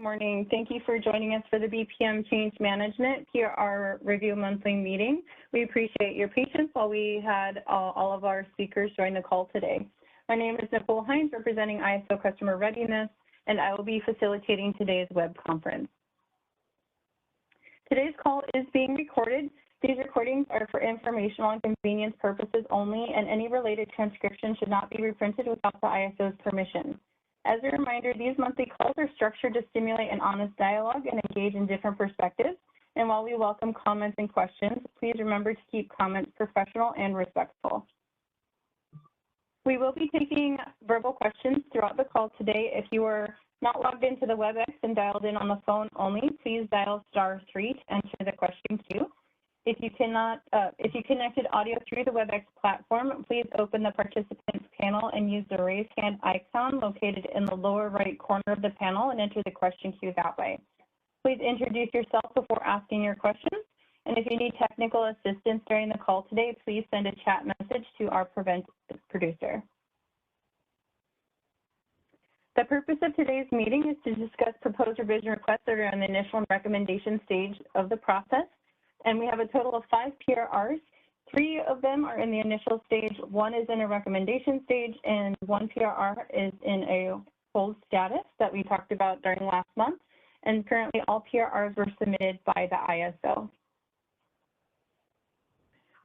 Morning. Thank you for joining us for the BPM Change Management PRR Review Monthly Meeting. We appreciate your patience while we had all of our speakers join the call today. My name is Nicole Hines, representing ISO Customer Readiness, and I will be facilitating today's web conference. Today's call is being recorded. These recordings are for informational and convenience purposes only, and any related transcription should not be reprinted without the ISO's permission. As a reminder, these monthly calls are structured to stimulate an honest dialogue and engage in different perspectives. And while we welcome comments and questions, please remember to keep comments professional and respectful. We will be taking verbal questions throughout the call today. If you are not logged into the WebEx and dialed in on the phone only, please dial *3 to enter the question queue. If you connected audio through the WebEx platform, please open the participants panel and use the raise hand icon located in the lower right corner of the panel and enter the question queue that way. Please introduce yourself before asking your questions. And if you need technical assistance during the call today, please send a chat message to our producer. The purpose of today's meeting is to discuss proposed revision requests that are on the initial and recommendation stage of the process. And we have a total of 5 PRRs. 3 of them are in the initial stage, 1 is in a recommendation stage, and 1 PRR is in a hold status that we talked about during last month. And currently all PRRs were submitted by the ISO.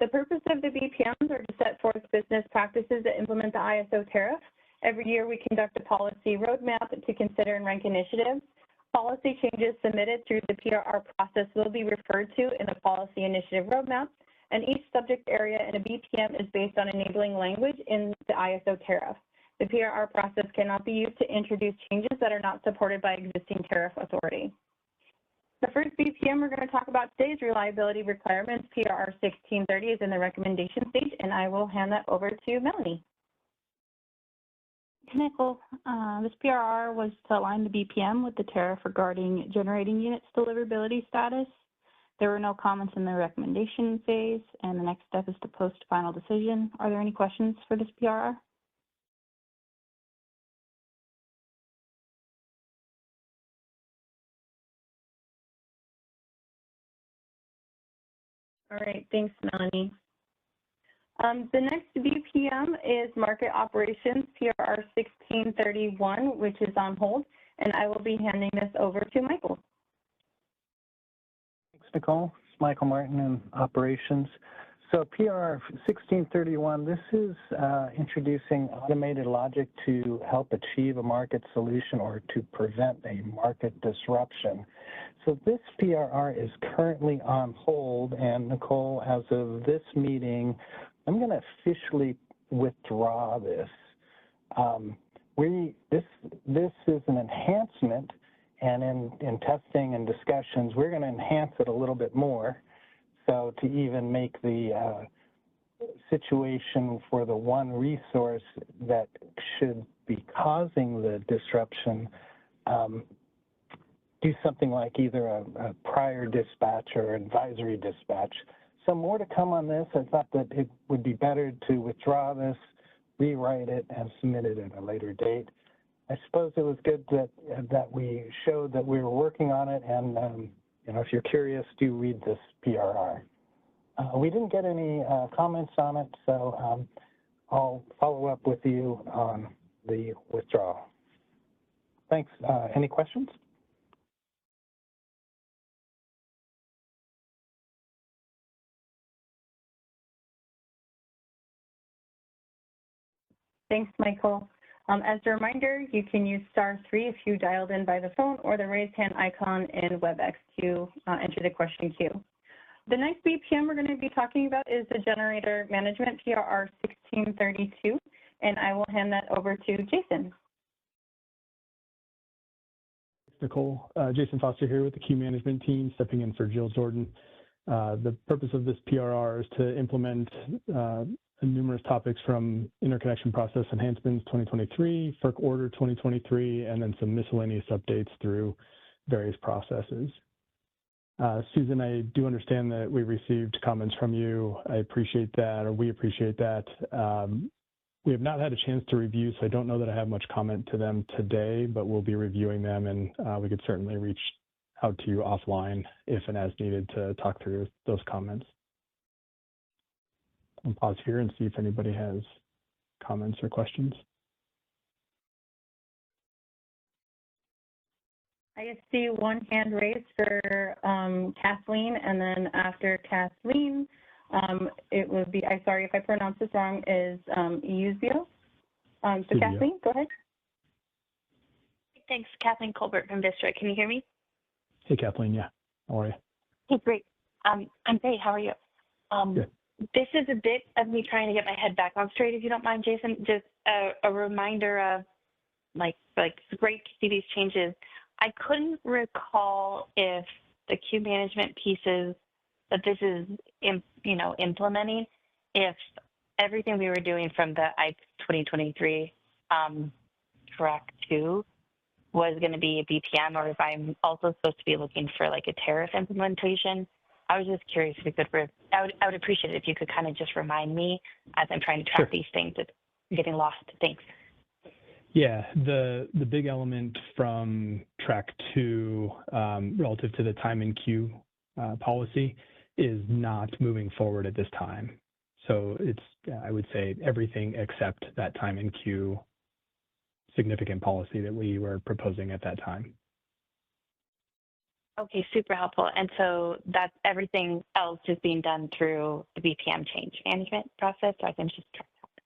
The purpose of the BPMs are to set forth business practices that implement the ISO tariff. Every year we conduct a policy roadmap to consider and rank initiatives. Policy changes submitted through the PRR process will be referred to in the policy initiative roadmap, and each subject area in a BPM is based on enabling language in the ISO tariff. The PRR process cannot be used to introduce changes that are not supported by existing tariff authority. The first BPM we're going to talk about today is reliability requirements. PRR 1630 is in the recommendation stage, and I will hand that over to Melanie. Nicole, this PRR was to align the BPM with the tariff regarding generating units deliverability status. There were no comments in the recommendation phase, and the next step is to post final decision. Are there any questions for this PRR? All right, thanks, Melanie. The next BPM is Market Operations, PRR 1631, which is on hold, and I will be handing this over to Michael. Thanks, Nicole. It's Michael Martin in Operations. So PRR 1631, this is introducing automated logic to help achieve a market solution or to prevent a market disruption. So this PRR is currently on hold, and Nicole, as of this meeting, I'm going to officially withdraw this. This is an enhancement, and in testing and discussions, we're going to enhance it a little bit more. So to even make the situation for the one resource that should be causing the disruption, do something like either a prior dispatch or advisory dispatch. So more to come on this. I thought that it would be better to withdraw this, rewrite it, and submit it at a later date. I suppose it was good that we showed that we were working on it, and you know, if you're curious, do read this PRR. We didn't get any comments on it, so I'll follow up with you on the withdrawal. Thanks. Any questions? Thanks, Michael. As a reminder, you can use *3 if you dialed in by the phone, or the raise hand icon in WebEx to enter the question queue. The next BPM we're going to be talking about is the generator management, PRR 1632, and I will hand that over to Jason. Thanks, Nicole. Jason Foster here with the Queue Management team, stepping in for Jill Jordan. The purpose of this PRR is to implement numerous topics from interconnection process enhancements 2023, FERC order 2023, and then some miscellaneous updates through various processes. Susan, I do understand that we received comments from you. I appreciate that, or we appreciate that. We have not had a chance to review, so I don't know that I have much comment to them today, but we'll be reviewing them, and we could certainly reach out to you offline if and as needed to talk through those comments. I'll pause here and see if anybody has comments or questions. I see one hand raised for Kathleen, and then after Kathleen, it would be, I'm sorry if I pronounce this wrong, is Eusebio. So Kathleen, go ahead. Thanks, Kathleen Colbert from Vistra. Can you hear me? Hey, Kathleen, yeah, how are you? Hey, great. I'm great, how are you? Good. This is a bit of me trying to get my head back on straight, if you don't mind, Jason. Just a reminder of, like it's great to see these changes. I couldn't recall if the queue management pieces that this is, implementing, if everything we were doing from the ICE 2023 track 2 was going to be a BPM, or if I'm also supposed to be looking for like a tariff implementation. I was just curious if you could, I would appreciate it if you could kind of just remind me as I'm trying to track these things that I'm getting lost. Thanks. Yeah, the big element from track 2 relative to the time in queue policy is not moving forward at this time. So it's, I would say, everything except that time in queue significant policy that we were proposing at that time. Okay, super helpful. And so that's everything else is being done through the BPM change management process. So I can just track that.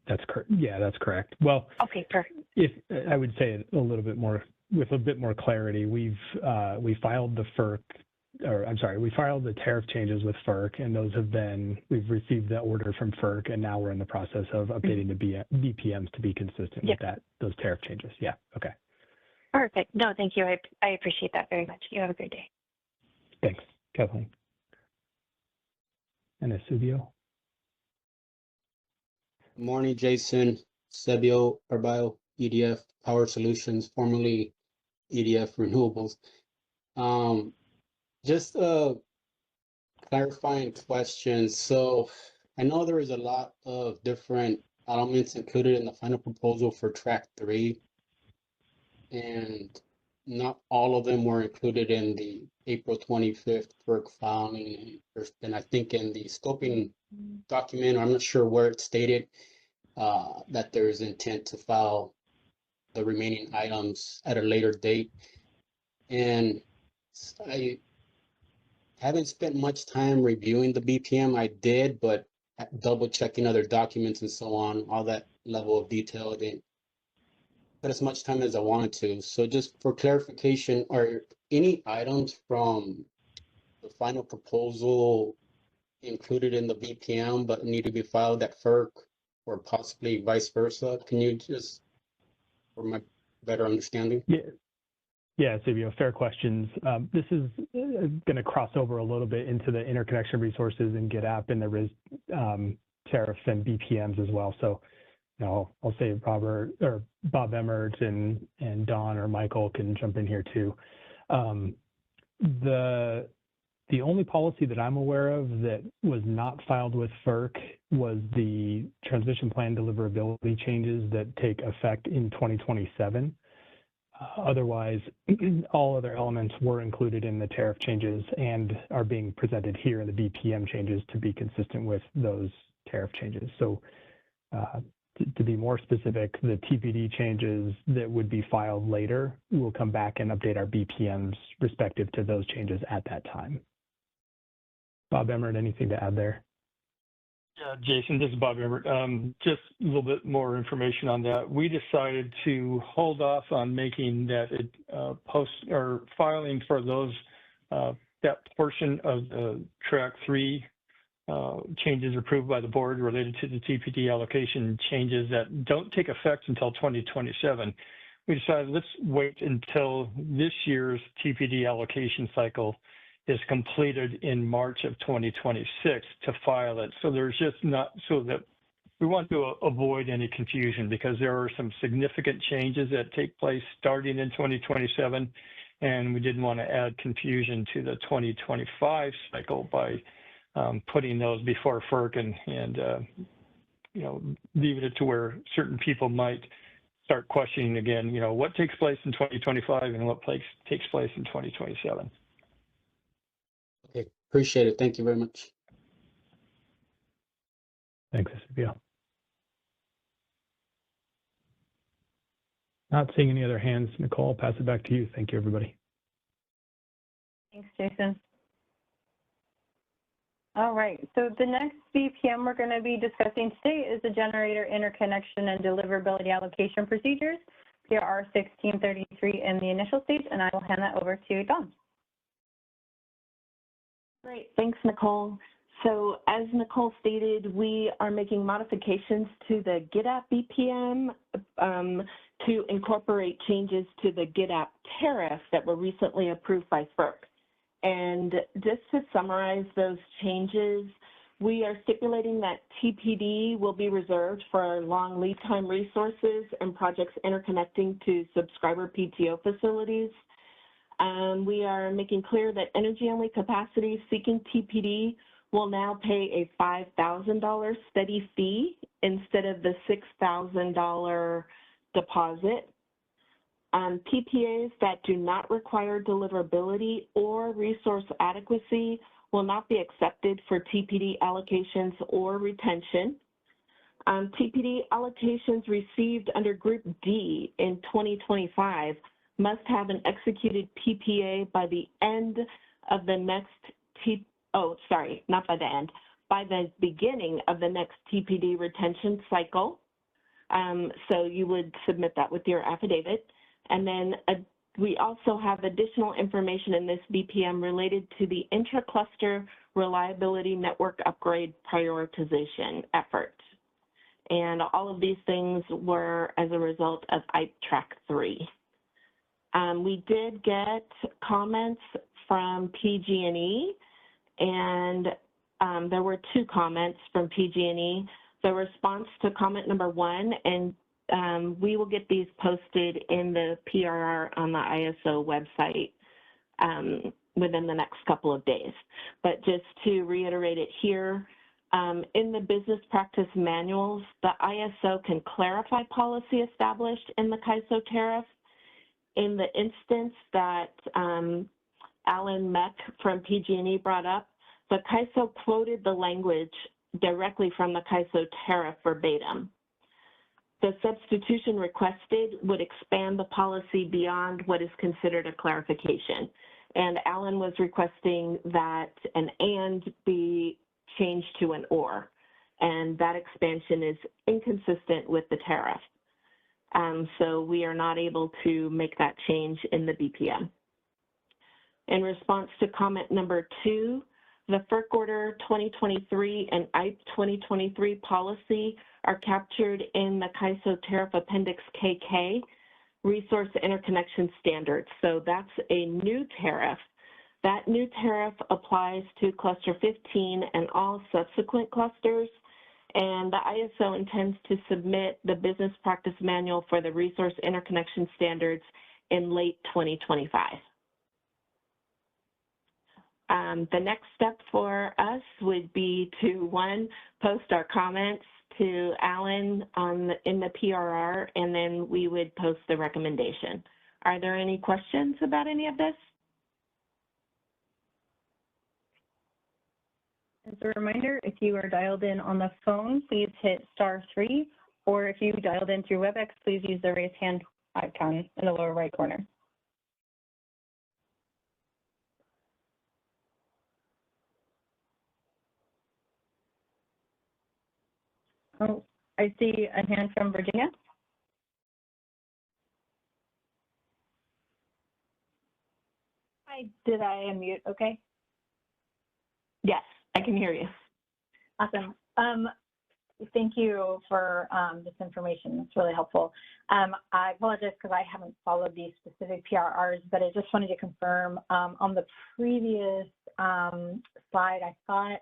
That's correct. Yeah, that's correct. Well, okay, perfect. If I would say it a little bit more with a bit more clarity, we filed the FERC, or I'm sorry, we filed the tariff changes with FERC, and those have been, we've received the order from FERC, and now we're in the process of updating the BPMs to be consistent with those tariff changes. Yeah. Okay. Perfect. No, thank you. I appreciate that very much. You have a great day. Thanks, Kathleen. And Eusebio. Good morning, Jason. Sebio Arbio, EDF Power Solutions, formerly EDF Renewables. Just a clarifying question. So I know there is a lot of different elements included in the final proposal for track 3, and not all of them were included in the April 25th FERC filing. And I think in the scoping document, I'm not sure where it stated that there is intent to file the remaining items at a later date. And I haven't spent much time reviewing the BPM. I did, but double checking other documents and so on, all that level of detail, I didn't put as much time as I wanted to. So just for clarification, are any items from the final proposal included in the BPM but need to be filed at FERC, or possibly vice versa? Can you just, for my better understanding? Yeah, Silvio, fair questions. This is going to cross over a little bit into the interconnection resources and GetApp and the RIS tariffs and BPMs as well. So, I'll say Bob Emmert and Don or Michael can jump in here too. The only policy that I'm aware of that was not filed with FERC was the transmission plan deliverability changes that take effect in 2027. Otherwise, all other elements were included in the tariff changes and are being presented here in the BPM changes to be consistent with those tariff changes. So to be more specific, the TPD changes that would be filed later will come back and update our BPMs respective to those changes at that time. Bob Emmert, anything to add there? Yeah, Jason, this is Bob Emmert. Just a little bit more information on that. We decided to hold off on making that post or filing for those that portion of the track 3 changes approved by the board related to the TPD allocation changes that don't take effect until 2027. We decided let's wait until this year's TPD allocation cycle is completed in March of 2026 to file it. So there's just not, so that we want to avoid any confusion, because there are some significant changes that take place starting in 2027, and we didn't want to add confusion to the 2025 cycle by putting those before FERC and leaving it to where certain people might start questioning again, what takes place in 2025 and what takes place in 2027. Okay, appreciate it. Thank you very much. Thanks, SCPL. Not seeing any other hands. Nicole, I'll pass it back to you. Thank you, everybody. Thanks, Jason. All right, so the next BPM we're going to be discussing today is the generator interconnection and deliverability allocation procedures, PRR 1633 in the initial stage, and I will hand that over to Dawn. Great, thanks, Nicole. So as Nicole stated, we are making modifications to the GIDAP BPM to incorporate changes to the GIDAP tariff that were recently approved by FERC. And just to summarize those changes, we are stipulating that TPD will be reserved for long lead time resources and projects interconnecting to subscriber PTO facilities. We are making clear that energy-only capacity seeking TPD will now pay a $5,000 steady fee instead of the $6,000 deposit. PPAs that do not require deliverability or resource adequacy will not be accepted for TPD allocations or retention. TPD allocations received under Group D in 2025 must have an executed PPA by the end of the next by the beginning of the next TPD retention cycle. So you would submit that with your affidavit. And then we also have additional information in this BPM related to the intra-cluster reliability network upgrade prioritization effort. And all of these things were as a result of IPE Track 3. We did get comments from PG&E, and there were 2 comments from PG&E. The response to comment number 1, and we will get these posted in the PRR on the ISO website within the next couple of days. But just to reiterate it here, in the business practice manuals, the ISO can clarify policy established in the CAISO tariff. In the instance that Alan Meck from PG&E brought up, the CAISO quoted the language directly from the CAISO tariff verbatim. The substitution requested would expand the policy beyond what is considered a clarification. And Alan was requesting that an and be changed to an or. And that expansion is inconsistent with the tariff. So we are not able to make that change in the BPM. In response to comment number 2, the FERC Order 2023 and IPE 2023 policy are captured in the CAISO Tariff Appendix KK, Resource Interconnection Standards. So that's a new tariff. That new tariff applies to Cluster 15 and all subsequent clusters, and the ISO intends to submit the business practice manual for the Resource Interconnection Standards in late 2025. The next step for us would be to, 1, post our comments to Alan in the PRR, and then we would post the recommendation. Are there any questions about any of this? As a reminder, if you are dialed in on the phone, please hit *3, or if you dialed in through WebEx, please use the raise hand icon in the lower right corner. Oh, I see a hand from Virginia. Hi, did I unmute okay? Yes, I can hear you. Awesome. Thank you for this information. It's really helpful. I apologize because I haven't followed these specific PRRs, but I just wanted to confirm on the previous slide, I thought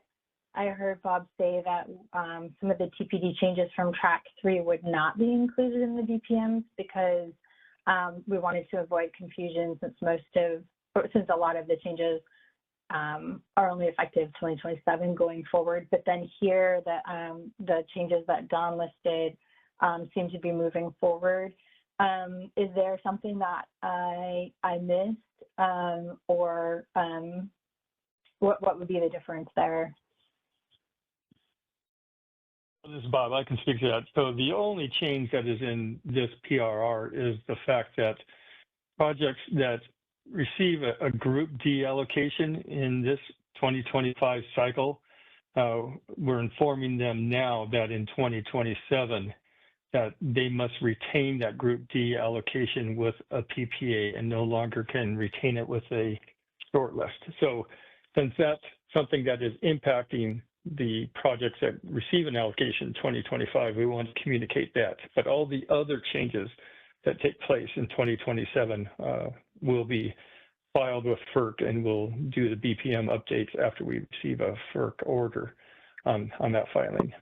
I heard Bob say that some of the TPD changes from Track 3 would not be included in the BPMs because we wanted to avoid confusion since a lot of the changes are only effective 2027 going forward. But then here, the changes that Don listed seem to be moving forward. Is there something that I missed, or what would be the difference there? This is Bob. I can speak to that. So the only change that is in this PRR is the fact that projects that receive a Group D allocation in this 2025 cycle, we're informing them now that in 2027, that they must retain that Group D allocation with a PPA and no longer can retain it with a short list. So since that's something that is impacting the projects that receive an allocation in 2025, we want to communicate that. But all the other changes that take place in 2027 will be filed with FERC, and we'll do the BPM updates after we receive a FERC order on that filing.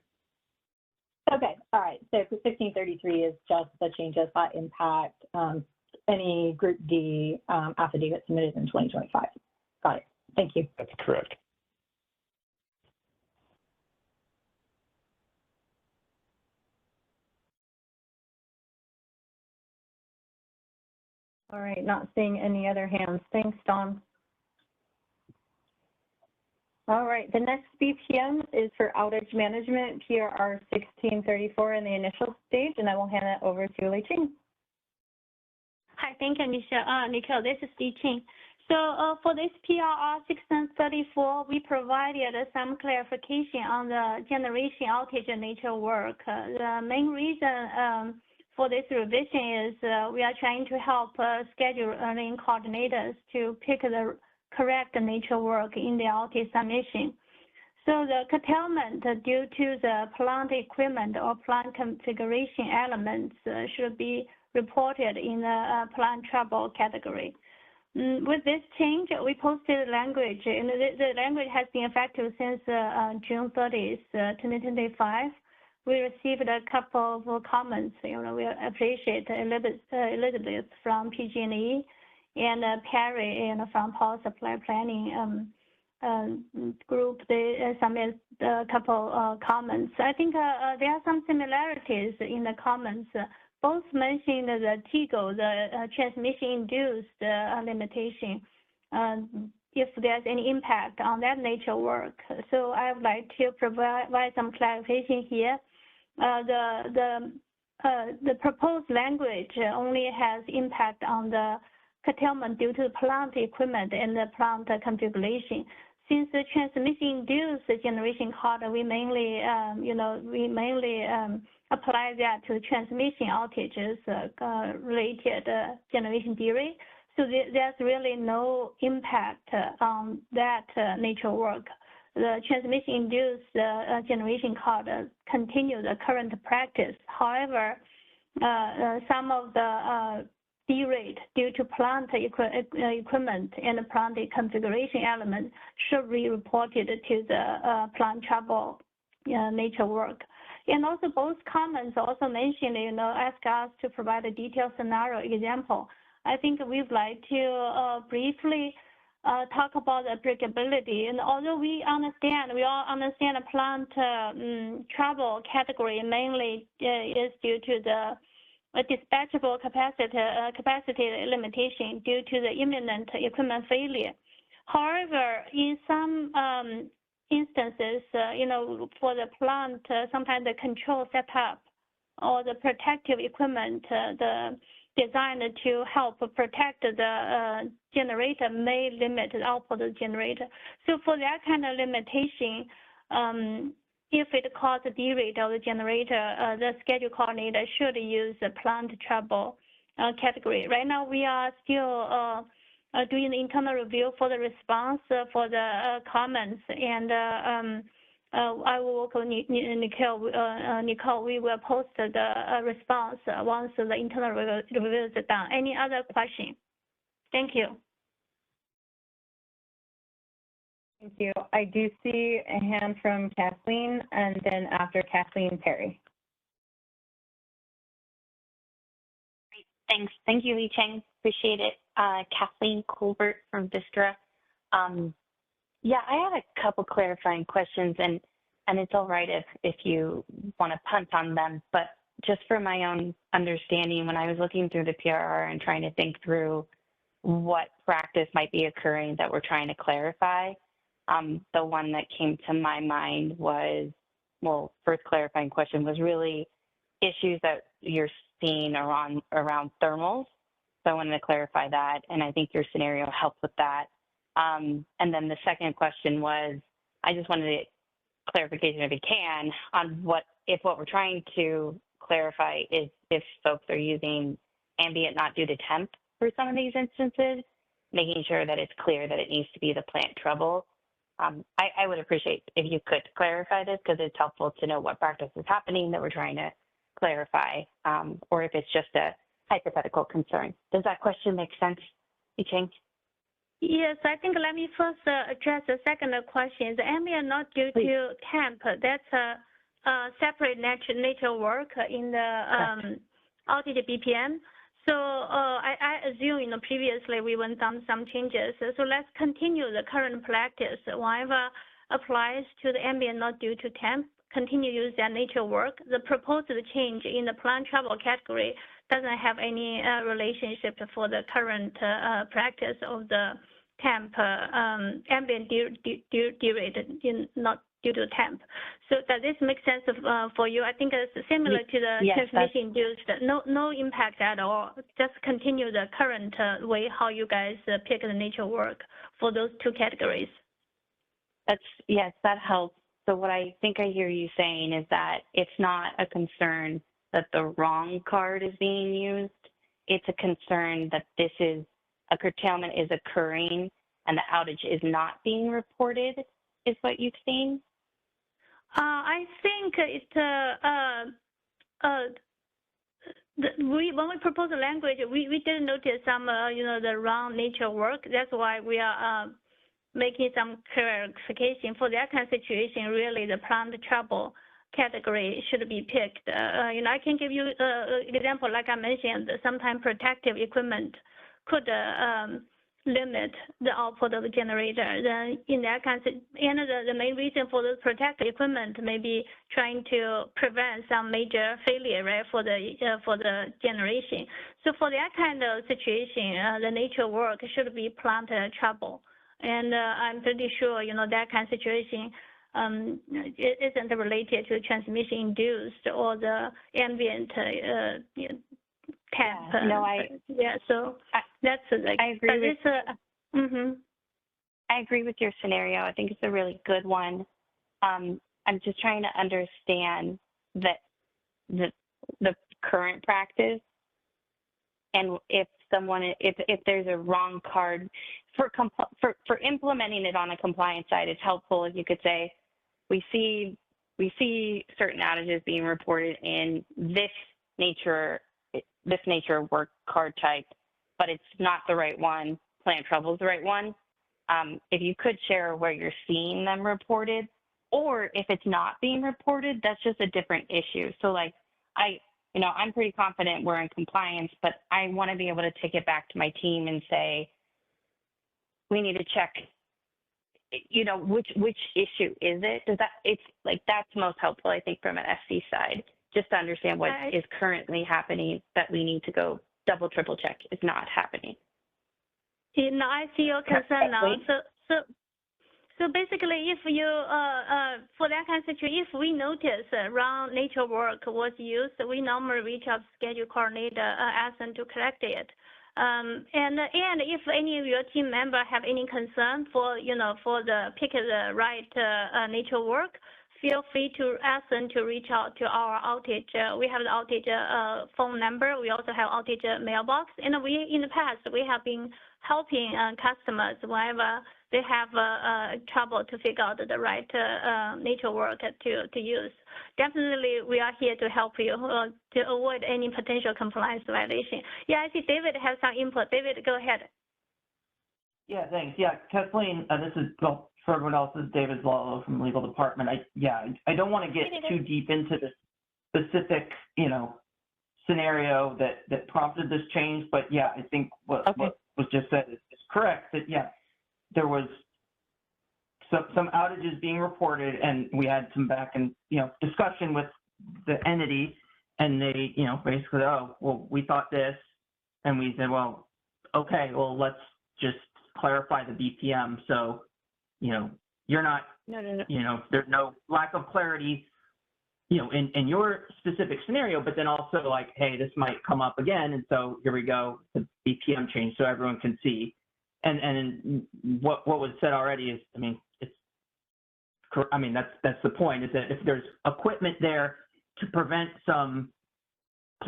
Okay, all right. So 1633 is just the changes that impact any Group D affidavit submitted in 2025. Got it. Thank you. That's correct. All right, not seeing any other hands. Thanks, Don. All right, the next BPM is for outage management, PRR 1634 in the initial stage, and I will hand it over to Lei Ching. Hi, thank you, Nicole. This is Lei Ching. So for this PRR 1634, we provided some clarification on the generation outage nature work. The main reason for this revision is we are trying to help scheduling coordinators to pick the correct nature work in the outage submission. So the curtailment due to the plant equipment or plant configuration elements should be reported in the plant trouble category. With this change, we posted language, and the language has been effective since June 30th, 2025. We received a couple of comments. We appreciate Elizabeth from PG&E and Perry from Power Supply Planning group. They submitted a couple comments. I think there are some similarities in the comments. Both mentioned the TIGO, the transmission-induced limitation, if there's any impact on that nature work. So I would like to provide some clarification here. The proposed language only has impact on the curtailment due to plant equipment and the plant configuration. Since the transmission-induced generation card, we mainly apply that to transmission outages related generation theory. So there's really no impact on that nature work. The transmission-induced generation card continue the current practice. However, some of the derate due to plant equipment and plant configuration element should be reported to the plant trouble nature work. And also both comments also mentioned, ask us to provide a detailed scenario example. I think we'd like to briefly talk about applicability. And although we all understand the plant trouble category mainly is due to the dispatchable capacity limitation due to the imminent equipment failure. However, in some instances, for the plant, sometimes the control setup or the protective equipment, the designed to help protect the generator may limit the output of the generator. So for that kind of limitation, if it causes a derate of the generator, the schedule coordinator should use the plant trouble category. Right now, we are still doing the internal review for the response for the comments, and I will work with Nicole. We will post the response once the internal review is done. Any other question? Thank you. Thank you. I do see a hand from Kathleen, and then after Kathleen, Perry. Great. Thanks. Thank you, Lei Ching. Appreciate it. Kathleen Colbert from Vistra. Yeah, I had a couple clarifying questions, and it's all right if you want to punt on them, but just for my own understanding, when I was looking through the PRR and trying to think through what practice might be occurring that we're trying to clarify, the one that came to my mind was, well, first clarifying question was really issues that you're seeing around thermals. So I wanted to clarify that, and I think your scenario helped with that. And then the second question was, I just wanted clarification, if you can, on what we're trying to clarify is if folks are using ambient not due to temp for some of these instances, making sure that it's clear that it needs to be the plant trouble. I would appreciate if you could clarify this, because it's helpful to know what practice is happening that we're trying to clarify, or if it's just a hypothetical concern. Does that question make sense, Yiqing? Yes, I think let me first address the second question. The ambient not due to temp, that's a separate nature work in the outage BPM. So I assume, previously we went down some changes. So let's continue the current practice. Whatever applies to the ambient not due to temp, continue use that nature work. The proposed change in the plant trouble category doesn't have any relationship for the current practice of the temp ambient derated not due to temp. So does this make sense for you? I think it's similar to the transmission induced. No impact at all. Just continue the current way how you guys pick the nature work for those two categories. Yes, that helps. So what I think I hear you saying is that it's not a concern that the wrong card is being used. It's a concern that a curtailment is occurring and the outage is not being reported, is what you've seen? I think when we propose the language, we did notice some, the wrong nature work. That's why we are making some clarification. For that kind of situation, really the plant trouble category should be picked. I can give you an example, like I mentioned, sometimes protective equipment could limit the output of the generator. Then in that kind of, and the main reason for the protective equipment may be trying to prevent some major failure, right, for the generation. So for that kind of situation, the nature work should be plant trouble. And I'm pretty sure, that kind of situation it isn't related to transmission induced or the ambient temp. So that's like, I agree I agree with your scenario. I think it's a really good one. I'm just trying to understand that the current practice, and if there's a wrong card for implementing it on a compliance side, it's helpful if you could say, we see certain outages being reported in this nature work card type, but it's not the right one. Plant trouble is the right one. If you could share where you're seeing them reported, or if it's not being reported, that's just a different issue. So like I'm pretty confident we're in compliance, but I want to be able to take it back to my team and say, we need to check, which issue is it? It's like, that's most helpful, I think, from an FC side, just to understand what is currently happening that we need to go double, triple check is not happening. I see your concern now. So basically, if you, for that kind of situation, if we notice wrong nature work was used, we normally reach out to schedule coordinator, ask them to correct it. And if any of your team member have any concern for, for the pick the right nature work, feel free to ask them to reach out to our outage. We have the outage phone number. We also have outage mailbox. And in the past, we have been helping customers whenever they have trouble to figure out the right nature work to use. Definitely, we are here to help you to avoid any potential compliance violation. Yeah, I see David has some input. David, go ahead. Yeah, thanks. Yeah, Kathleen, this is, well, for everyone else, this is David Zlalo from the legal department. I don't want to get too deep into the specific, scenario that prompted this change, but yeah, I think what was just said is correct, that yeah, there was some outages being reported, and we had some back and discussion with the entity, and they basically, oh, well, we thought this, and we said, well, okay, well, let's just clarify the BPM. So, you're not, No. there's no lack of clarity, in your specific scenario, but then also like, hey, this might come up again. And so here we go, the BPM change so everyone can see. And what was said already is, that's the point, is that if there's equipment there to prevent some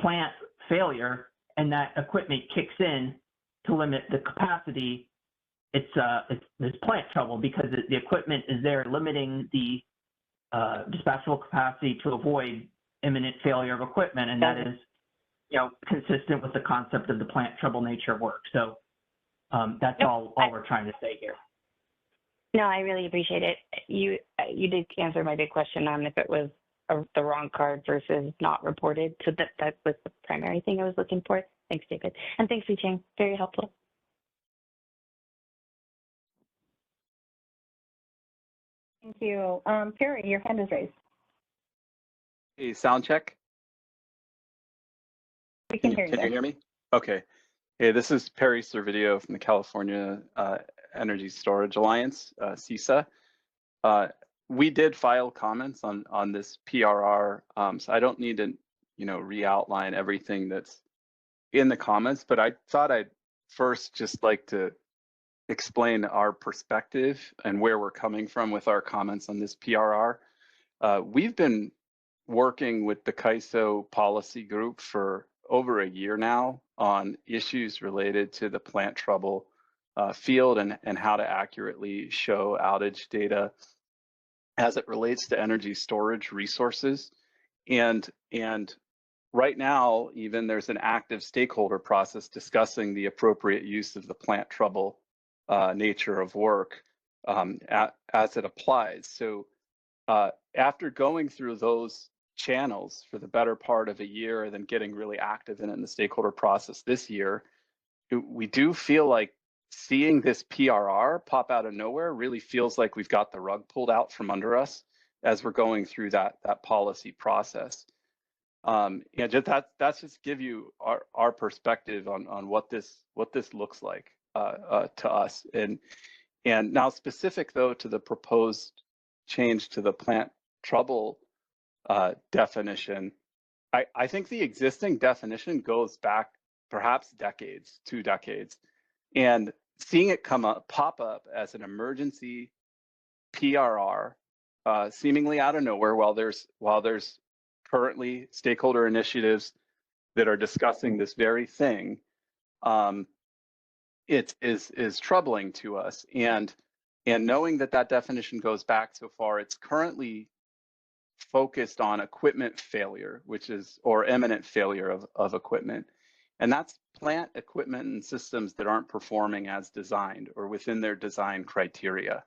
plant failure and that equipment kicks in to limit the capacity, it's plant trouble, because the equipment is there limiting the dispatchable capacity to avoid imminent failure of equipment, and that is, consistent with the concept of the plant trouble nature of work. So that's all we're trying to say here. No, I really appreciate it. You did answer my big question on if it was the wrong card versus not reported. So that was the primary thing I was looking for. Thanks, David. And thanks, Li-Cheng. Very helpful. Thank you. Perry, your hand is raised. Hey, sound check. We can hear you. Can you hear me? Okay. Hey, this is Perry Servideo from the California Energy Storage Alliance, CESA. We did file comments on this PRR, so I don't need to, re-outline everything that's in the comments, but I thought I'd first just like to explain our perspective and where we're coming from with our comments on this PRR. We've been working with the CAISO policy group for over a year now on issues related to the plant trouble field and how to accurately show outage data as it relates to energy storage resources. And right now, even there's an active stakeholder process discussing the appropriate use of the plant trouble nature of work as it applies. So after going through those channels for the better part of a year and then getting really active in the stakeholder process this year, we do feel like seeing this PRR pop out of nowhere really feels like we've got the rug pulled out from under us as we're going through that policy process. And that's just give you our perspective on what this looks like to us. And now specific though to the proposed change to the plant trouble definition, I think the existing definition goes back perhaps decades, 2 decades, and seeing it pop up as an emergency PRR, seemingly out of nowhere, while there's currently stakeholder initiatives that are discussing this very thing, it is troubling to us. And knowing that definition goes back so far, it's currently focused on equipment failure, or imminent failure of equipment. And that's plant equipment and systems that aren't performing as designed or within their design criteria.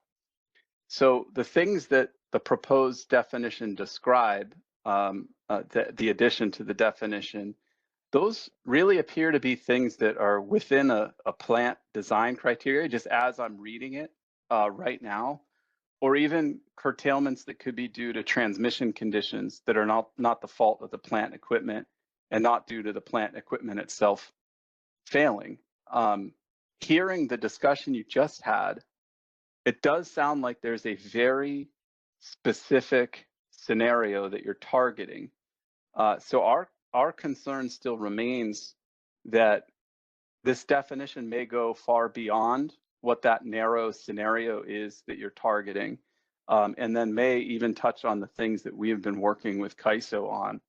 So the things that the proposed definition describe, the addition to the definition, those really appear to be things that are within a plant design criteria, just as I'm reading it right now, or even curtailments that could be due to transmission conditions that are not the fault of the plant equipment and not due to the plant equipment itself failing. Hearing the discussion you just had, it does sound like there's a very specific scenario that you're targeting. So our concern still remains that this definition may go far beyond what that narrow scenario is that you're targeting, and then may even touch on the things that we have been working with CAISO on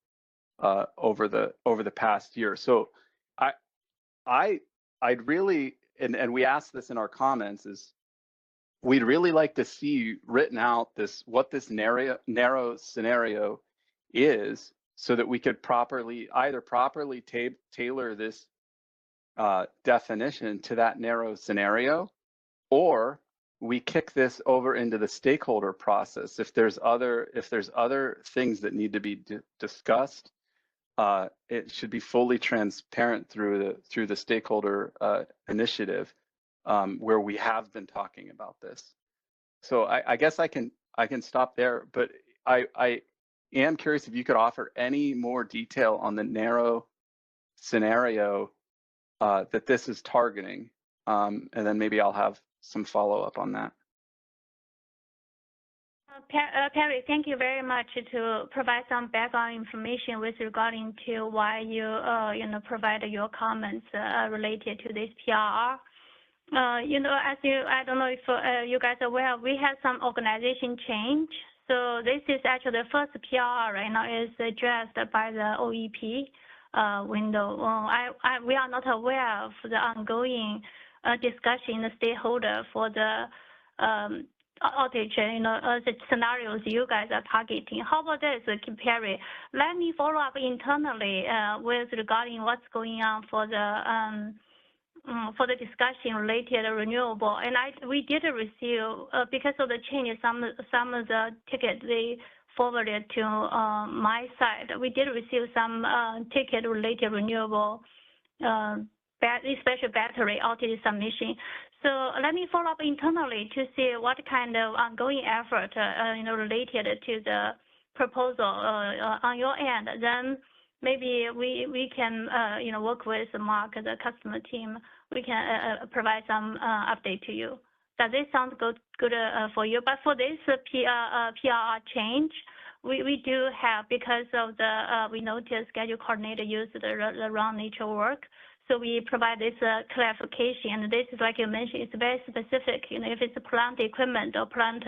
over the past year. So I'd really, and we asked this in our comments, is we'd really like to see written out what this narrow scenario is, so that we could properly tailor this definition to that narrow scenario, or we kick this over into the stakeholder process. If there's other things that need to be discussed, it should be fully transparent through the stakeholder initiative, where we have been talking about this. so I guess I can stop there, but I am curious if you could offer any more detail on the narrow scenario that this is targeting, and then maybe I'll have some follow-up on that. Perry, thank you very much to provide some background information with regarding to why you provide your comments related to this PRR. As I don't know if you guys are aware, we have some organization change. So this is actually the first PRR right now is addressed by the OEP window. We are not aware of the ongoing discussion in the stakeholder for the outage, the scenarios you guys are targeting. How about this, Perry? Let me follow up internally with regarding what's going on for the discussion related to renewable. And we did receive, because of the change, some of the tickets they forwarded to my side. We did receive some ticket related renewable, especially battery outage submission. So let me follow up internally to see what kind of ongoing effort, related to the proposal on your end. Then maybe we can, work with Mark, the customer team. We can provide some update to you. Does this sound good for you? But for this PRR change, we do have, because of the we noticed schedule coordinator used the wrong nature work. So we provide this clarification, and this is like you mentioned, it's very specific. If it's a plant equipment or plant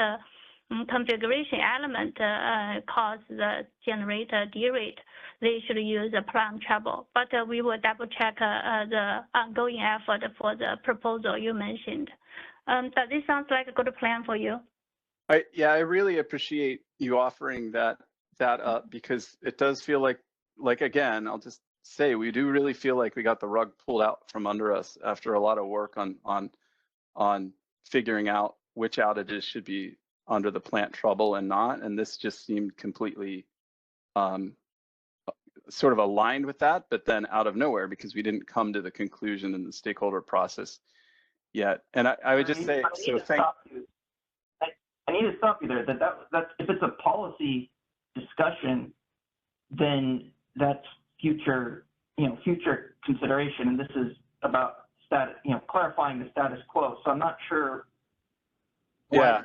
configuration element cause the generator derate, they should use a plant trouble. But we will double check the ongoing effort for the proposal you mentioned. Does this sound like a good plan for you? I really appreciate you offering that up, because it does feel like again, I'll just say, we do really feel like we got the rug pulled out from under us after a lot of work on figuring out which outages should be under the plant trouble and not. And this just seemed completely sort of aligned with that, but then out of nowhere, because we didn't come to the conclusion in the stakeholder process yet. And I would just say, so thank you. I need to stop you there. That's if it's a policy discussion, then that's future consideration, and this is about status, clarifying the status quo. So I'm not sure. Yeah,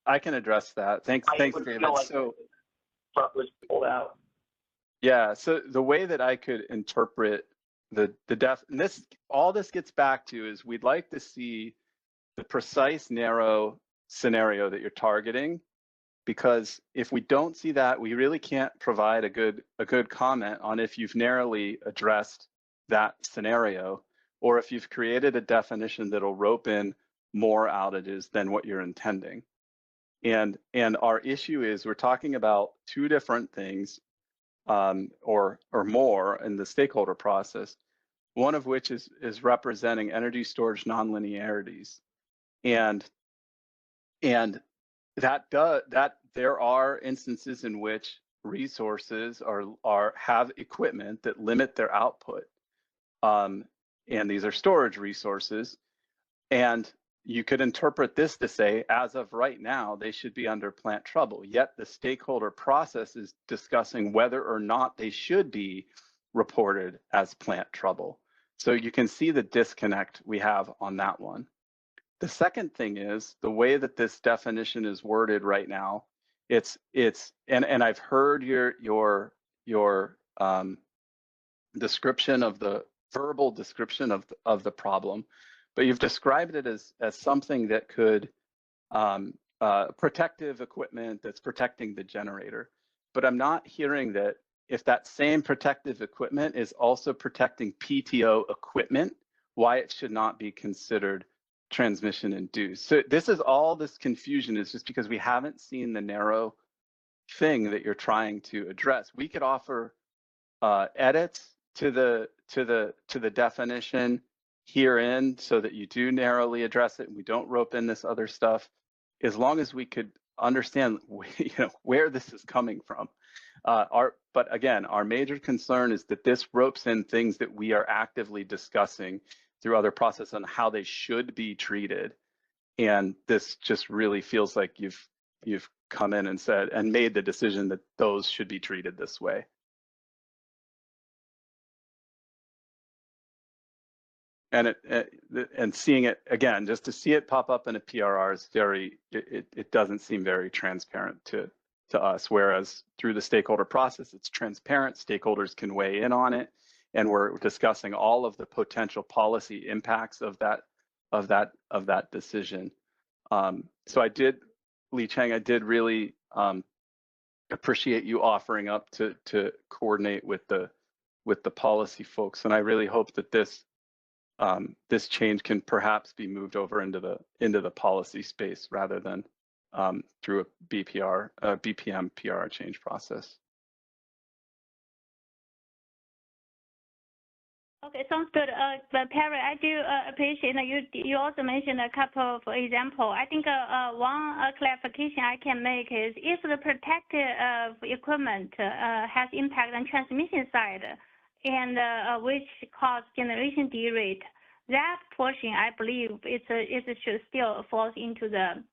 I can address that. Thanks, David. Like so, was pulled out. Yeah. So the way that I could interpret the and all this gets back to is we'd like to see the precise narrow scenario that you're targeting. Because if we don't see that, we really can't provide a good comment on if you've narrowly addressed that scenario, or if you've created a definition that'll rope in more outages than what you're intending. And our issue is we're talking about two different things, or more in the stakeholder process. One of which is representing energy storage nonlinearities, and that there are instances in which resources have equipment that limit their output, and these are storage resources, and you could interpret this to say, as of right now, they should be under plant trouble. Yet the stakeholder process is discussing whether or not they should be reported as plant trouble. So you can see the disconnect we have on that one. The second thing is the way that this definition is worded right now. And I've heard your description of the verbal description of the problem, but you've described it as something that could protective equipment that's protecting the generator. But I'm not hearing that if that same protective equipment is also protecting PTO equipment, why it should not be considered transmission induced. So this confusion is just because we haven't seen the narrow thing that you're trying to address. We could offer edits to the definition herein so that you do narrowly address it and we don't rope in this other stuff, as long as we could understand where this is coming from. But again, our major concern is that this ropes in things that we are actively discussing through other process on how they should be treated. And this just really feels like you've come in and said and made the decision that those should be treated this way. And and seeing it again, just to see it pop up in a PRR is it doesn't seem very transparent to us. Whereas through the stakeholder process, it's transparent. Stakeholders can weigh in on it, and we're discussing all of the potential policy impacts of that decision. So I did, Li Cheng, I did really appreciate you offering up to coordinate with the policy folks, and I really hope that this change can perhaps be moved over into the policy space rather than through a BPM PRR change process. Okay, sounds good. But Perry, I do appreciate that you also mentioned a couple of examples. I think one clarification I can make is if the protective equipment has impact on transmission side and which cause generation derate, that portion I believe it should still fall into the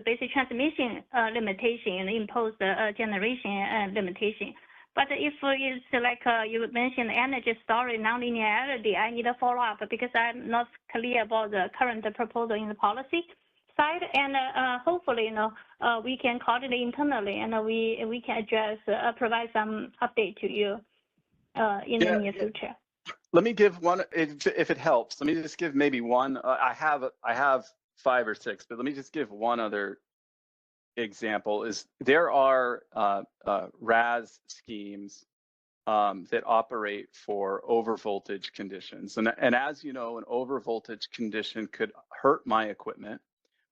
basic transmission limitation and impose the generation limitation. But if it's like you mentioned energy storage nonlinearity, I need a follow-up because I'm not clear about the current proposal in the policy side. And hopefully, we can coordinate internally and we can address, provide some update to you in the near future. Let me give one, if it helps. Let me just give maybe one. I have 5 or 6, but let me just give one other example. Is there are RAS schemes that operate for overvoltage conditions, and as you know, an overvoltage condition could hurt my equipment,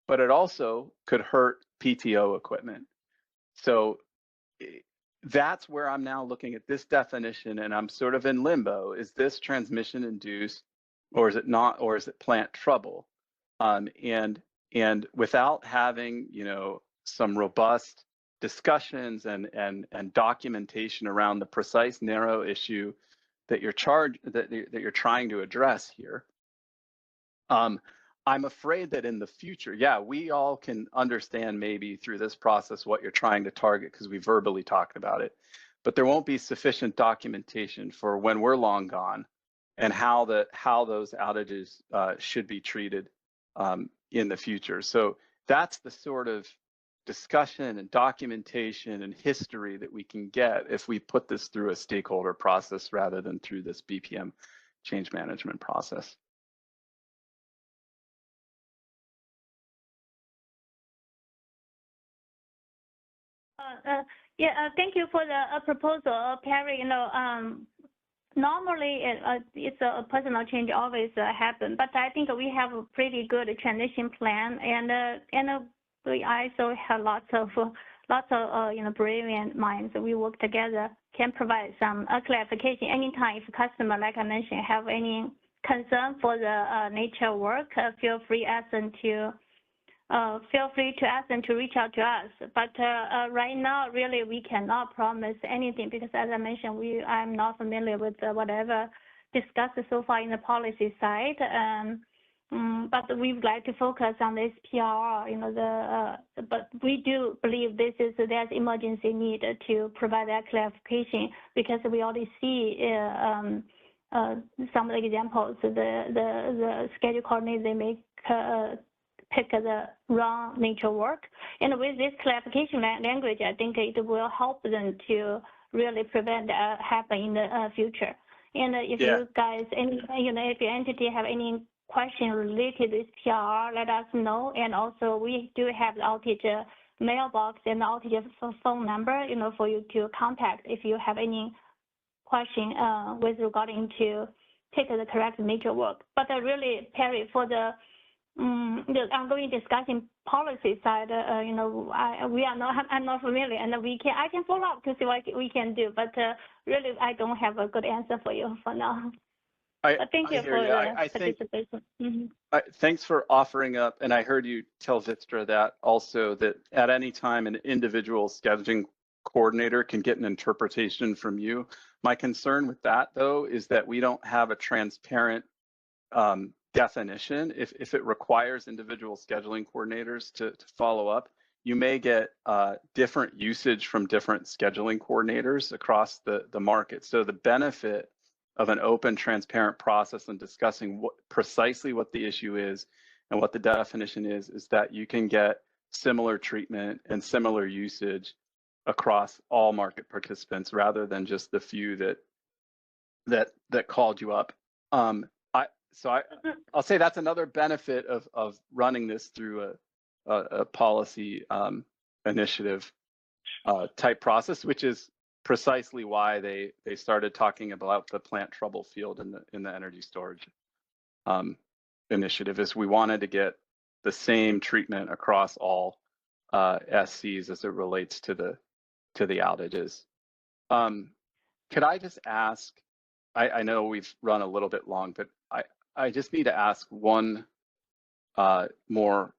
but it also could hurt PTO equipment. So that's where I'm now looking at this definition, and I'm sort of in limbo. Is this transmission induced, or is it not, or is it plant trouble? And without having some robust discussions and documentation around the precise narrow issue that you're trying to address here, I'm afraid that in the future, yeah, we all can understand maybe through this process what you're trying to target because we verbally talked about it, but there won't be sufficient documentation for when we're long gone and how those outages should be treated in the future. So that's the sort of discussion and documentation and history that we can get if we put this through a stakeholder process rather than through this BPM change management process. Thank you for the proposal, Perry. Normally it's a personal change always happen, but I think we have a pretty good transition plan, and we also have lots of brilliant minds. We work together, can provide some clarification anytime if customer, like I mentioned, have any concern for the nature work. Feel free to ask them to reach out to us. But right now, really, we cannot promise anything because, as I mentioned, I'm not familiar with whatever discussed so far in the policy side. But we would like to focus on this PRR. But we do believe there's emergency need to provide that clarification because we already see some of the examples. The schedule coordinator they make. Pick the wrong nature work. And with this clarification language, I think it will help them to really prevent that happen in the future. And if you guys, if your entity have any question related to this PRR, let us know. And also we do have the outage mailbox and the outage phone number, for you to contact if you have any question with regarding to pick the correct nature work. But really, Perry, for the ongoing discussion policy side, I'm not familiar, and I can follow up to see what we can do, but really I don't have a good answer for you for now. But thank you for the participation. Thanks for offering up, and I heard you tell Vistra that also, that at any time an individual scheduling coordinator can get an interpretation from you. My concern with that, though, is that we don't have a transparent definition, if it requires individual scheduling coordinators to follow up, you may get different usage from different scheduling coordinators across the market. So the benefit of an open, transparent process and discussing precisely what the issue is and what the definition is that you can get similar treatment and similar usage across all market participants rather than just the few that called you up. I'll say that's another benefit of running this through a policy initiative type process, which is precisely why they started talking about the plant trouble field in the energy storage initiative. Is we wanted to get the same treatment across all SCs as it relates to the outages. Could I just ask? I know we've run a little bit long, but I just need to ask one more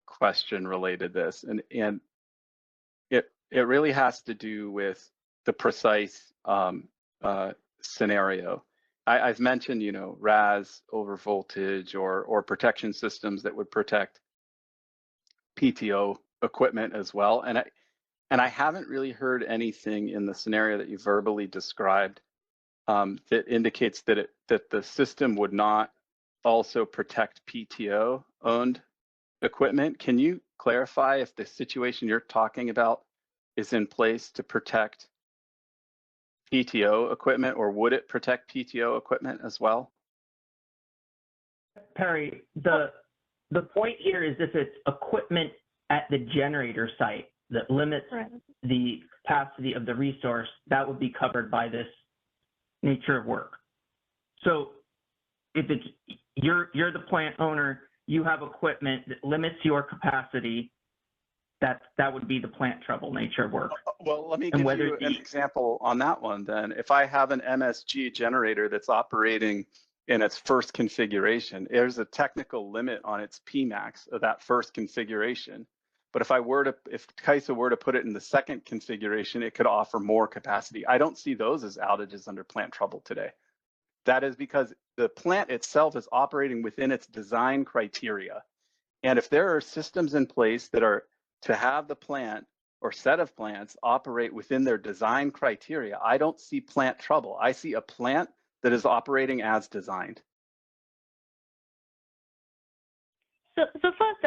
question related to this, and it really has to do with the precise scenario. I've mentioned, RAS over voltage or protection systems that would protect PTO equipment as well, and I haven't really heard anything in the scenario that you verbally described that indicates that the system would not also protect PTO owned equipment. Can you clarify if the situation you're talking about is in place to protect PTO equipment, or would it protect PTO equipment as well? Perry, the point here is if it's equipment at the generator site that limits the capacity of the resource, that would be covered by this nature of work. So if it's you're the plant owner, you have equipment that limits your capacity, that would be the plant trouble nature of work. Well, let me give you an example on that one then. If I have an MSG generator that's operating in its first configuration, there's a technical limit on its Pmax of that first configuration. But if CAISO were to put it in the second configuration, it could offer more capacity. I don't see those as outages under plant trouble today. That is because the plant itself is operating within its design criteria. And if there are systems in place that are to have the plant or set of plants operate within their design criteria, I don't see plant trouble. I see a plant that is operating as designed. So first,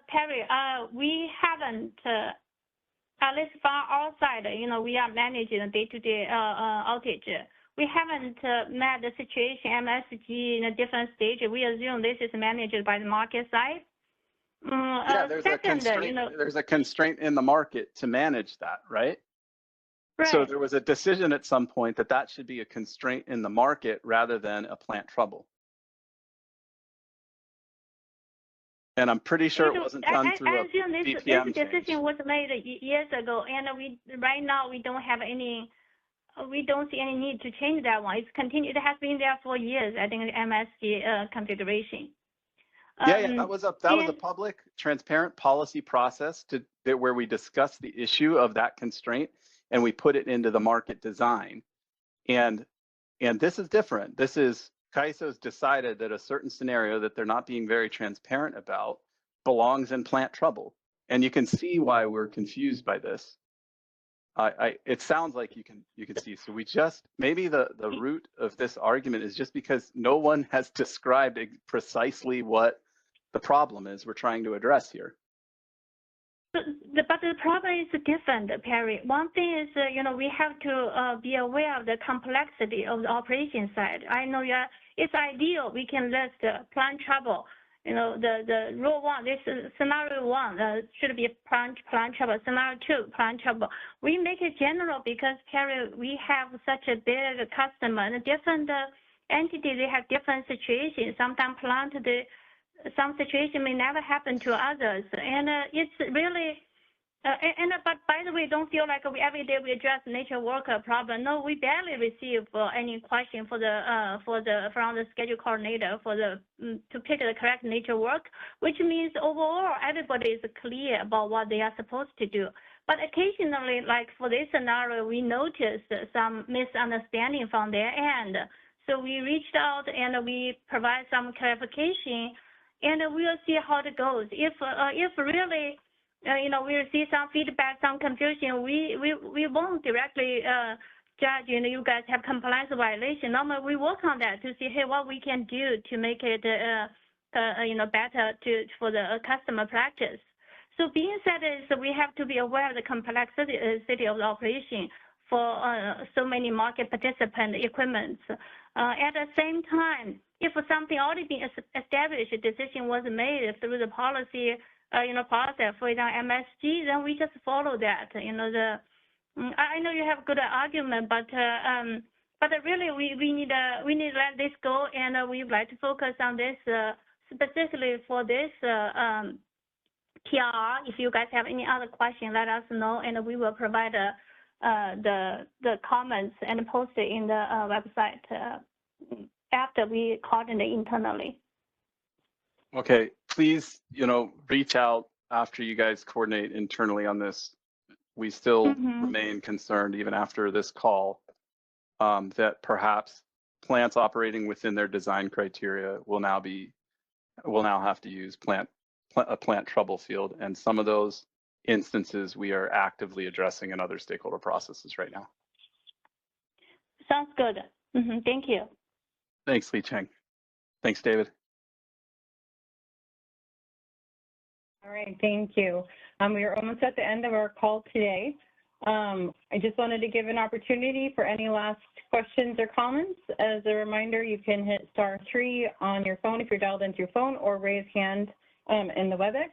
Perry, we haven't, at least from our side, we are managing the day-to-day outage. We haven't met the situation MSG in a different stage. We assume this is managed by the market side. There's a constraint in the market to manage that, right? Right. So there was a decision at some point that should be a constraint in the market rather than a plant trouble. And I'm pretty sure it wasn't done through a BPM this decision was made years ago, and right now we don't have any. We don't see any need to change that one. It's continued. It has been there for years. I think the MSG configuration. That was a public, transparent policy process where we discussed the issue of that constraint and we put it into the market design. And this is different. This is CAISO's decided that a certain scenario that they're not being very transparent about belongs in plant trouble. And you can see why we're confused by this. It sounds like you can see. So maybe the root of this argument is just because no one has described precisely what the problem is we're trying to address here. But the problem is different, Perry. One thing is, we have to be aware of the complexity of the operation side. I know it's ideal we can list plant trouble. The rule one, this is scenario one, should be plant trouble. Scenario two, plant trouble. We make it general because, Perry, we have such a big customer and different entities, they have different situations. Sometimes some situation may never happen to others. And it's really, but by the way, don't feel like every day we address nature worker problem. No, we barely receive any question from the schedule coordinator to pick the correct nature work, which means overall everybody is clear about what they are supposed to do. But occasionally, like for this scenario, we noticed some misunderstanding from their end. So we reached out and we provide some clarification, and we'll see how it goes. If really, we receive some feedback, some confusion, we won't directly judge. You guys have compliance violation. Normally, we work on that to see, hey, what we can do to make it, better for the customer practice. So being said is we have to be aware of the complexity of the operation for so many market participant equipments. At the same time, if something already been established, a decision was made through the policy, process, for example, MSG, then we just follow that. I know you have good argument, but really we need to let this go, and we would like to focus on this specifically for this TRR. If you guys have any other question, let us know, and we will provide the comments and post it in the website after we coordinate internally. Okay, please, reach out after you guys coordinate internally on this. We still remain concerned even after this call that perhaps plants operating within their design criteria will now have to use a plant trouble field, and some of those instances we are actively addressing in other stakeholder processes right now. Sounds good. Thank you. Thanks, Li-Cheng. Thanks, David. All right, thank you. We are almost at the end of our call today. I just wanted to give an opportunity for any last questions or comments. As a reminder, you can hit *3 on your phone if you're dialed into your phone, or raise hand in the WebEx.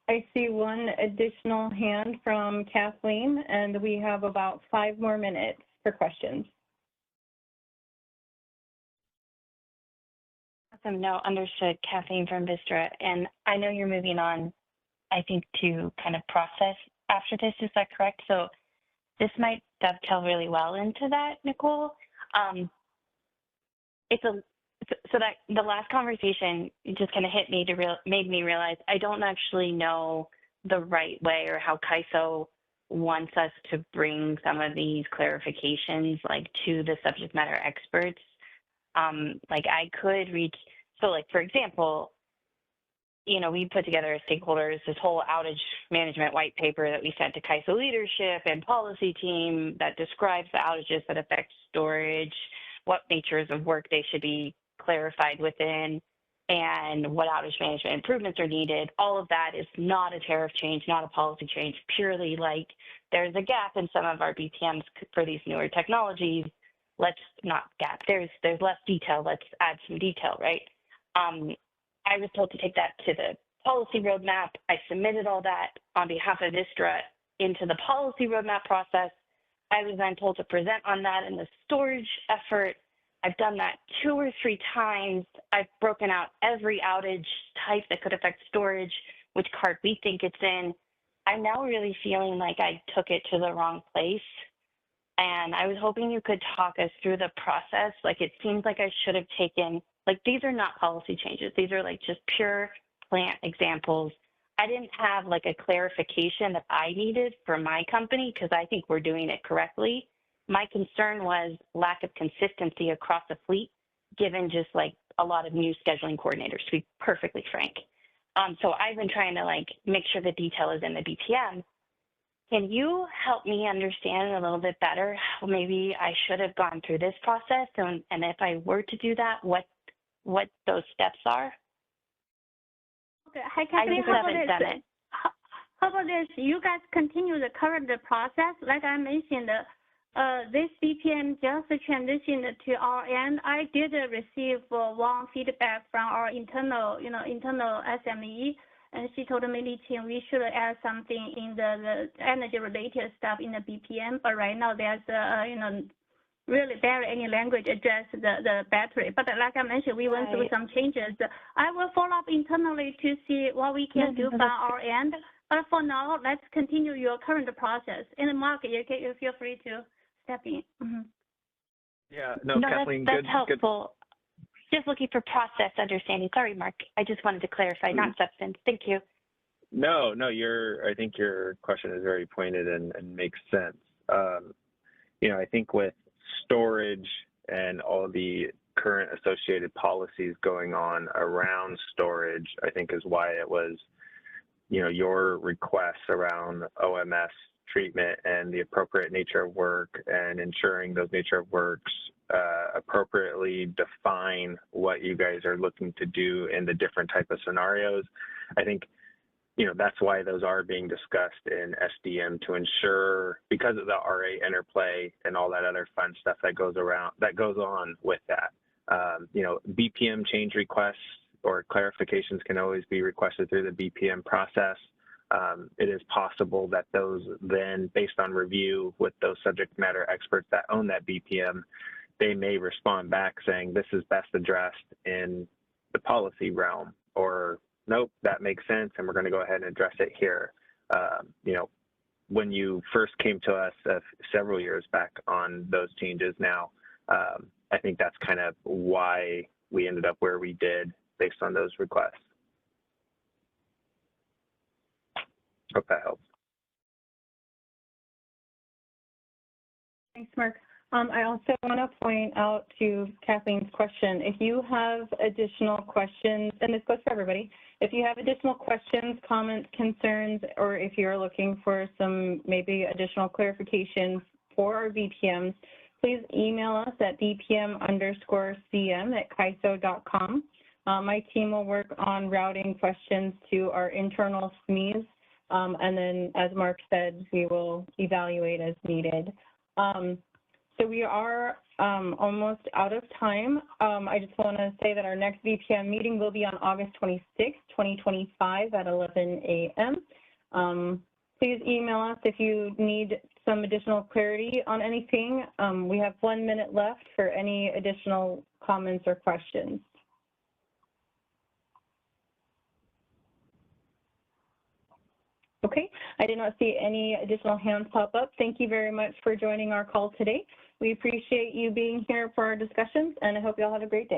I see one additional hand from Kathleen, and we have about 5 more minutes for questions. Awesome. No, understood. Kathleen from Vistra. And I know you're moving on, I think, to kind of process after this. Is that correct? So this might dovetail really well into that, Nicole. So that the last conversation just kind of hit me made me realize I don't actually know the right way or how CAISO wants us to bring some of these clarifications to the subject matter experts. I could reach, for example, we put together as stakeholders this whole outage management white paper that we sent to CAISO leadership and policy team that describes the outages that affect storage, what natures of work they should be clarified within, and what outage management improvements are needed. All of that is not a tariff change, not a policy change, purely there's a gap in some of our BPMs for these newer technologies. There's less detail, let's add some detail, right? I was told to take that to the policy roadmap. I submitted all that on behalf of Vistra into the policy roadmap process. I was then told to present on that in the storage effort. I've done that 2 or 3 times. I've broken out every outage type that could affect storage, which card we think it's in. I'm now really feeling like I took it to the wrong place. And I was hoping you could talk us through the process. It seems like I should have taken, these are not policy changes. These are just pure plant examples. I didn't have a clarification that I needed for my company because I think we're doing it correctly. My concern was lack of consistency across the fleet, given just a lot of new scheduling coordinators, to be perfectly frank. So I've been trying to make sure the detail is in the BPM. Can you help me understand a little bit better how maybe I should have gone through this process, and if I were to do that, what those steps are? Okay, hi Kathleen, how about this? You guys continue the current process. Like I mentioned, this BPM just transitioned to our end. I did receive one feedback from our internal SME, and she told me we should add something in the energy-related stuff in the BPM. But right now, there's really barely any language address the battery. But like I mentioned, we went through some changes. I will follow up internally to see what we can do from our end. But for now, let's continue your current process. And Mark, you feel free to step in. Yeah, no, Kathleen, that's helpful. Just looking for process understanding. Sorry, Mark. I just wanted to clarify, not substance. Thank you. No, I think your question is very pointed and makes sense. I think with storage and all the current associated policies going on around storage, I think is why it was, you know, your requests around OMS treatment and the appropriate nature of work and ensuring those nature of works appropriately define what you guys are looking to do in the different type of scenarios. I think, you know, that's why those are being discussed in SDM to ensure, because of the RA interplay and all that other fun stuff that goes on with that. You know, BPM change requests or clarifications can always be requested through the BPM process. It is possible that those then, based on review with those subject matter experts that own that BPM, they may respond back saying this is best addressed in the policy realm, or nope, that makes sense, and we're going to go ahead and address it here. You know, when you first came to us several years back on those changes now, I think that's kind of why we ended up where we did based on those requests. Hope that helps. Thanks, Mark. I also want to point out to Kathleen's question, if you have additional questions, and this goes for everybody, if you have additional questions, comments, concerns, or if you're looking for some maybe additional clarifications for our BPMs, please email us at bpm_cm@kaiso.com. My team will work on routing questions to our internal SMEs, and then, as Mark said, we will evaluate as needed. So we are almost out of time. I just want to say that our next BPM meeting will be on August 26, 2025 at 11 a.m. Please email us if you need some additional clarity on anything. We have 1 minute left for any additional comments or questions. Okay, I did not see any additional hands pop up. Thank you very much for joining our call today. We appreciate you being here for our discussions, and I hope you all have a great day.